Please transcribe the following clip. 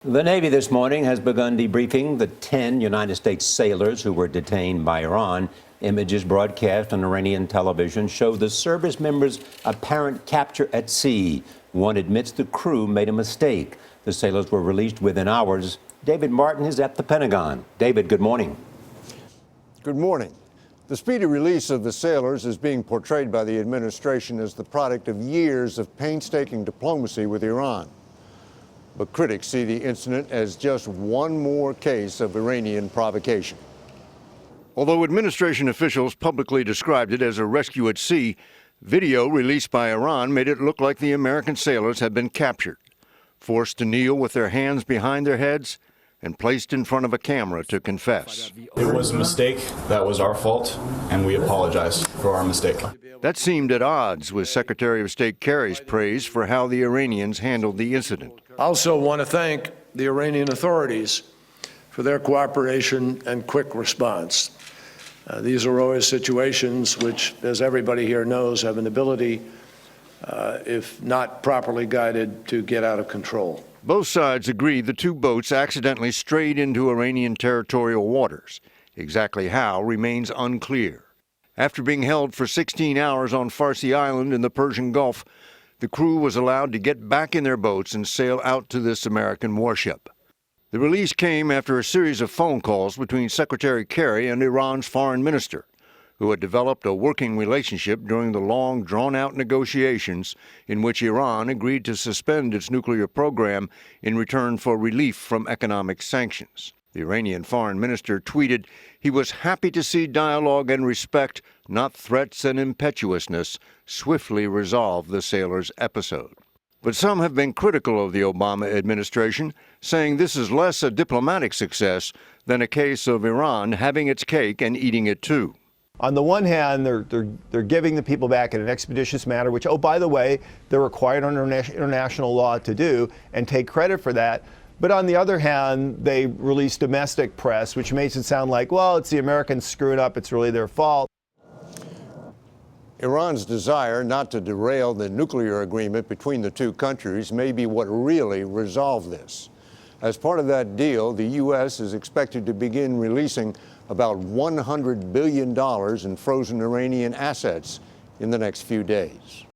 The Navy this morning has begun debriefing the 10 United States sailors who were detained by Iran. Images broadcast on Iranian television show the service members' apparent capture at sea. One admits the crew made a mistake. The sailors were released within hours. David Martin is at the Pentagon. David, good morning. Good morning. The speedy release of the sailors is being portrayed by the administration as the product of years of painstaking diplomacy with Iran. But critics see the incident as just one more case of Iranian provocation. Although administration officials publicly described it as a rescue at sea, video released by Iran made it look like the American sailors had been captured, forced to kneel with their hands behind their heads, and placed in front of a camera to confess. It was a mistake. That was our fault, and we apologize for our mistake. That seemed at odds with Secretary of State Kerry's praise for how the Iranians handled the incident. I also want to thank the Iranian authorities for their cooperation and quick response. These are always situations which, as everybody here knows, have an ability, if not properly guided, to get out of control. Both sides agreed the two boats accidentally strayed into Iranian territorial waters. Exactly how remains unclear. After being held for 16 hours on Farsi Island in the Persian Gulf, the crew was allowed to get back in their boats and sail out to this American warship. The release came after a series of phone calls between Secretary Kerry and Iran's foreign minister, who had developed a working relationship during the long, drawn-out negotiations in which Iran agreed to suspend its nuclear program in return for relief from economic sanctions. The Iranian foreign minister tweeted he was happy to see dialogue and respect, not threats and impetuousness, swiftly resolve the sailors' episode. But some have been critical of the Obama administration, saying this is less a diplomatic success than a case of Iran having its cake and eating it too. On the one hand, they're giving the people back in an expeditious manner, which, oh, by the way, they're required under international law to do, and take credit for that. But on the other hand, they release domestic press, which makes it sound like, well, it's the Americans screwing up, it's really their fault. Iran's desire not to derail the nuclear agreement between the two countries may be what really resolved this. As part of that deal, the U.S. is expected to begin releasing about $100 billion in frozen Iranian assets in the next few days.